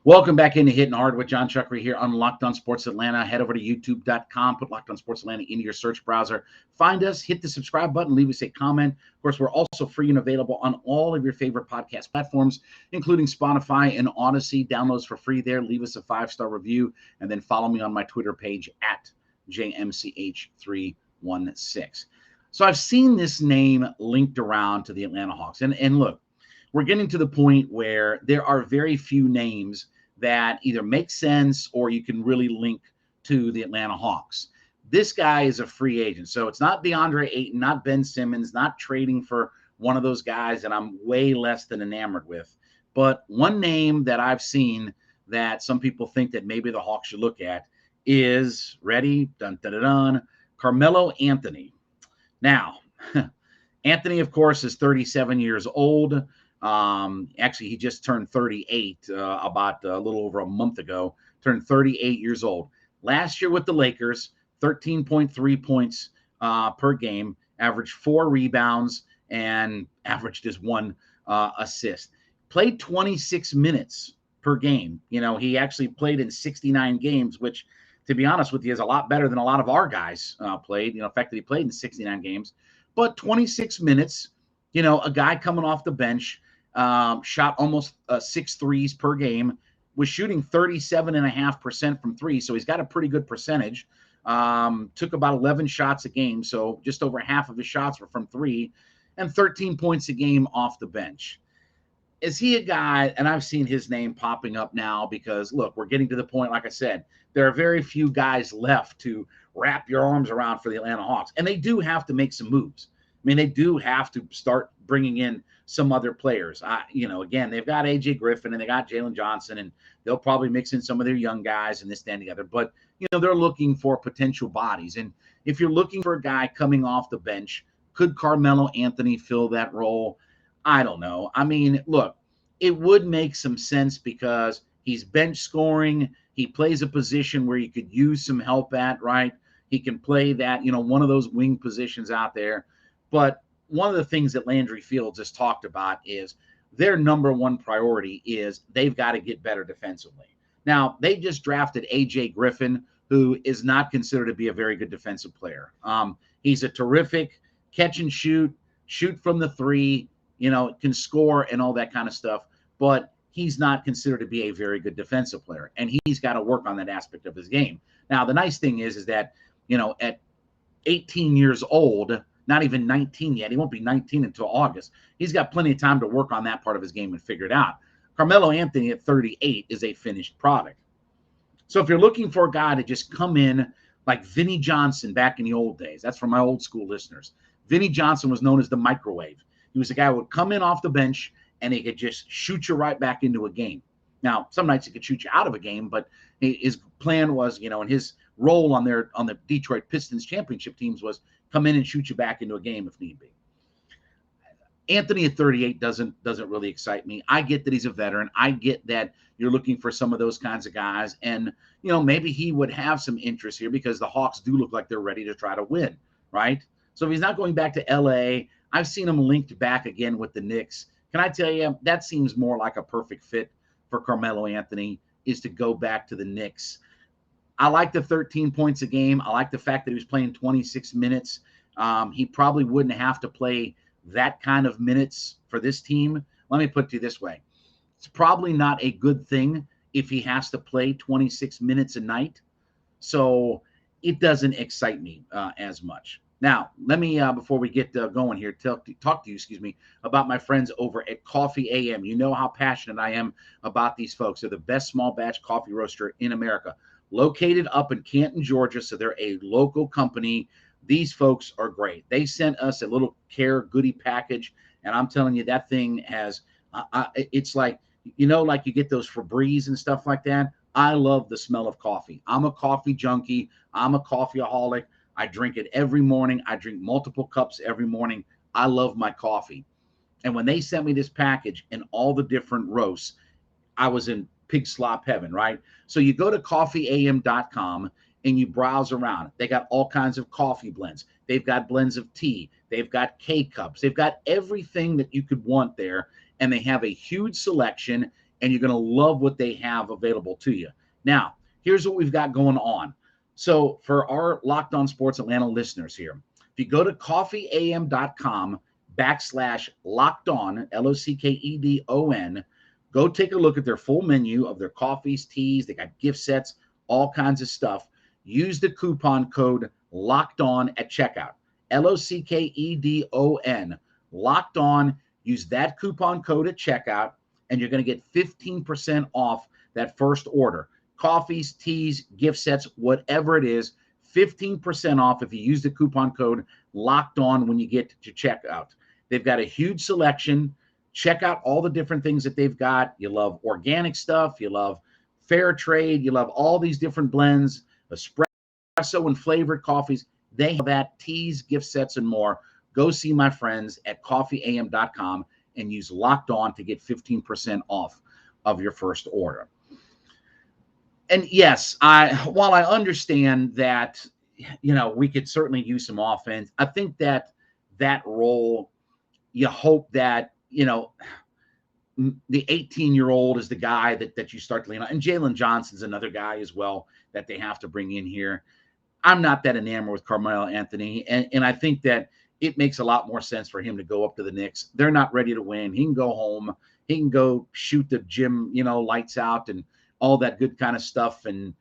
Welcome back into Hittin Hard with Jon Chuckery here on Locked On Sports Atlanta. Head over to youtube.com, put Locked On Sports Atlanta into your search browser. Find us, hit the subscribe button, leave us a comment. Of course, we're also free and available on all of your favorite podcast platforms, including Spotify and Odyssey. Downloads for free there. Leave us a 5-star review, and then follow me on my Twitter page at JMCH316. So I've seen this name linked around to the Atlanta Hawks. And look, we're getting to the point where there are very few names that either make sense or you can really link to the Atlanta Hawks. This guy is a free agent. So it's not DeAndre Ayton, not Ben Simmons, not trading for one of those guys that I'm way less than enamored with. But one name that I've seen that some people think that maybe the Hawks should look at is, ready, dun, dun, dun, dun, Carmelo Anthony. Now, Anthony, of course, is 37 years old. Actually, he just turned 38 about a little over a month ago, turned 38 years old. Last year with the Lakers, 13.3 points per game, averaged 4 rebounds, and averaged just 1 assist. Played 26 minutes per game. You know, he actually played in 69 games, which, to be honest with you, is a lot better than a lot of our guys played. You know, the fact that he played in 69 games, but 26 minutes, you know, a guy coming off the bench, shot almost 6 threes per game, was shooting 37.5% from 3. So he's got a pretty good percentage. Took about 11 shots a game. So just over half of his shots were from 3, and 13 points a game off the bench. Is he a guy, and I've seen his name popping up now because, look, we're getting to the point, like I said, there are very few guys left to wrap your arms around for the Atlanta Hawks. And they do have to make some moves. I mean, they do have to start bringing in some other players. You know, again, they've got A.J. Griffin and they got Jalen Johnson, and they'll probably mix in some of their young guys and this, that, and the other. But, you know, they're looking for potential bodies. And if you're looking for a guy coming off the bench, could Carmelo Anthony fill that role? I don't know. I mean, look, it would make some sense because he's bench scoring. He plays a position where you could use some help at, right? He can play that, you know, one of those wing positions out there. But one of the things that Landry Fields has talked about is their number one priority is they've got to get better defensively. Now, they just drafted A.J. Griffin, who is not considered to be a very good defensive player. He's a terrific catch and shoot from the 3, you know, can score and all that kind of stuff, but he's not considered to be a very good defensive player, and he's got to work on that aspect of his game. Now, the nice thing is that, you know, at 18 years old, not even 19 yet. He won't be 19 until August. He's got plenty of time to work on that part of his game and figure it out. Carmelo Anthony at 38 is a finished product. So if you're looking for a guy to just come in like Vinnie Johnson back in the old days, that's for my old school listeners. Vinnie Johnson was known as the microwave. He was a guy who would come in off the bench and he could just shoot you right back into a game. Now, some nights he could shoot you out of a game, but his plan was, you know, and his role on the Detroit Pistons championship teams was come in and shoot you back into a game if need be. Anthony at 38 doesn't really excite me. I get that he's a veteran. I get that you're looking for some of those kinds of guys. And, you know, maybe he would have some interest here because the Hawks do look like they're ready to try to win, right? So if he's not going back to L.A., I've seen him linked back again with the Knicks. Can I tell you, that seems more like a perfect fit for Carmelo Anthony, is to go back to the Knicks. I like the 13 points a game. I like the fact that he was playing 26 minutes. He probably wouldn't have to play that kind of minutes for this team. Let me put it to you this way. It's probably not a good thing if he has to play 26 minutes a night. So it doesn't excite me as much. Now, let me, before we get going here, talk to you, about my friends over at Coffee AM. You know how passionate I am about these folks. They're the best small batch coffee roaster in America. Located up in Canton, Georgia, so they're a local company. These folks are great. They sent us a little care goodie package, and I'm telling you, that thing has, it's like, you know, like you get those Febreze and stuff like that. I love the smell of coffee. I'm a coffee junkie. I'm a coffeeaholic. I drink it every morning. I drink multiple cups every morning. I love my coffee. And when they sent me this package and all the different roasts, I was in pig slop heaven, right? So you go to coffeeam.com and you browse around. They got all kinds of coffee blends. They've got blends of tea. They've got K-cups. They've got everything that you could want there. And they have a huge selection. and you're going to love what they have available to you. Now, here's what we've got going on. So for our Locked On Sports Atlanta listeners here, if you go to coffeeam.com/locked on, LOCKEDON, go take a look at their full menu of their coffees, teas. They got gift sets, all kinds of stuff. Use the coupon code locked on at checkout. LOCKEDON, locked on. Use that coupon code at checkout, and you're going to get 15% off that first order. Coffees, teas, gift sets, whatever it is, 15% off if you use the coupon code locked on when you get to checkout. They've got a huge selection. Check out all the different things that they've got. You love organic stuff. You love fair trade. You love all these different blends, espresso and flavored coffees. They have that, teas, gift sets, and more. Go see my friends at coffeeam.com and use locked on to get 15% off of your first order. And yes, while I understand that, we could certainly use some offense, I think that role, you hope that, the 18-year-old is the guy that you start to lean on. And Jalen Johnson's another guy as well that they have to bring in here. I'm not that enamored with Carmelo Anthony, and I think that it makes a lot more sense for him to go up to the Knicks. They're not ready to win. He can go home. He can go shoot the gym, lights out and all that good kind of stuff and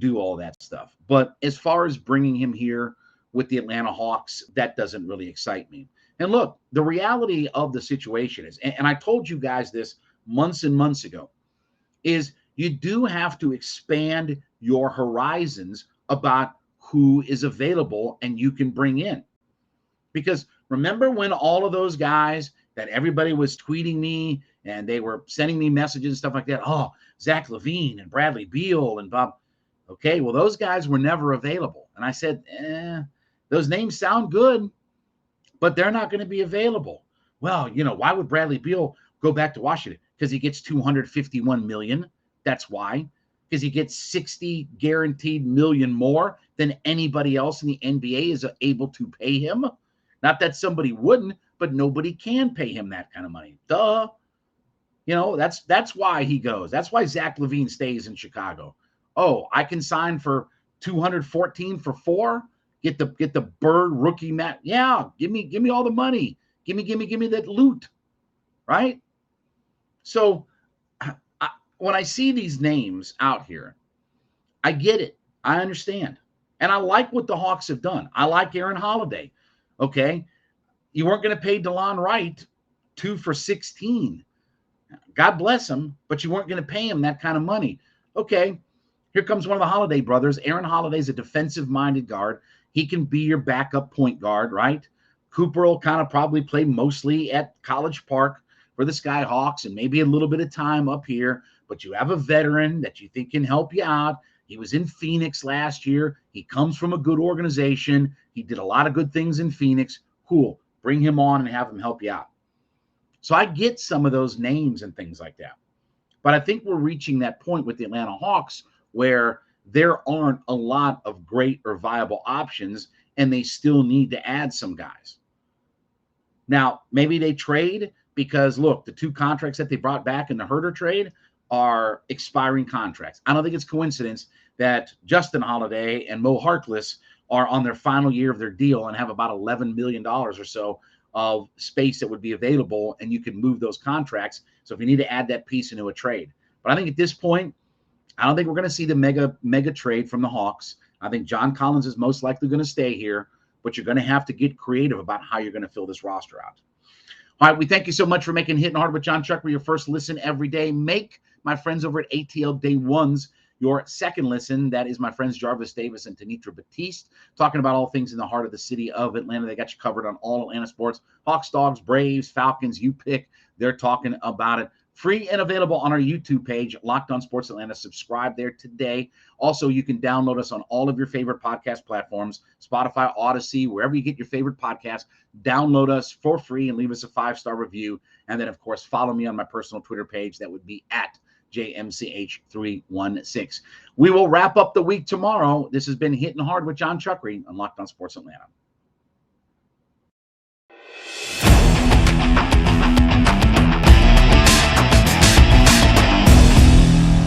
do all that stuff. But as far as bringing him here with the Atlanta Hawks, that doesn't really excite me. And look, the reality of the situation is, and I told you guys this months and months ago, is you do have to expand your horizons about who is available and you can bring in. Because remember when all of those guys that everybody was tweeting me and they were sending me messages and stuff like that, oh, Zach LaVine and Bradley Beal and Bob. Okay, well, those guys were never available. And I said, those names sound good, but they're not going to be available. Well, why would Bradley Beal go back to Washington? Because he gets $251 million. That's why. Because he gets $60 guaranteed million more than anybody else in the NBA is able to pay him. Not that somebody wouldn't, but nobody can pay him that kind of money. Duh. That's why he goes. That's why Zach LaVine stays in Chicago. Oh, I can sign for $214 for 4. Get the Bird rookie mat. Yeah, give me all the money. Give me that loot. Right? So when I see these names out here, I get it. I understand. And I like what the Hawks have done. I like Aaron Holiday. Okay. You weren't going to pay DeLon Wright 2 for 16. God bless him, but you weren't going to pay him that kind of money. Okay. Here comes one of the Holiday brothers. Aaron Holiday's a defensive-minded guard. He can be your backup point guard, right? Cooper will kind of probably play mostly at College Park for the Skyhawks and maybe a little bit of time up here, but you have a veteran that you think can help you out. He was in Phoenix last year. He comes from a good organization. He did a lot of good things in Phoenix. Cool. Bring him on and have him help you out. So I get some of those names and things like that. But I think we're reaching that point with the Atlanta Hawks where there aren't a lot of great or viable options, and they still need to add some guys. Now, maybe they trade because, look, the 2 contracts that they brought back in the Herter trade are expiring contracts. I don't think it's coincidence that Justin Holiday and Mo Harkless are on their final year of their deal and have about $11 million or so of space that would be available, and you can move those contracts. So if you need to add that piece into a trade. But I think at this point, I don't think we're going to see the mega trade from the Hawks. I think John Collins is most likely going to stay here, but you're going to have to get creative about how you're going to fill this roster out. All right, we thank you so much for making Hittin' Hard with Jon Chuckery your first listen every day. Make my friends over at ATL Day Ones your second listen. That is my friends Jarvis Davis and Tanitra Batiste talking about all things in the heart of the city of Atlanta. They got you covered on all Atlanta sports. Hawks, Dogs, Braves, Falcons, you pick. They're talking about it. Free and available on our YouTube page, Locked On Sports Atlanta. Subscribe there today. Also, you can download us on all of your favorite podcast platforms, Spotify, Odyssey, wherever you get your favorite podcast. Download us for free and leave us a 5-star review. And then, of course, follow me on my personal Twitter page. That would be at JMCH316. We will wrap up the week tomorrow. This has been Hittin' Hard with Jon Chuckery on Locked On Sports Atlanta.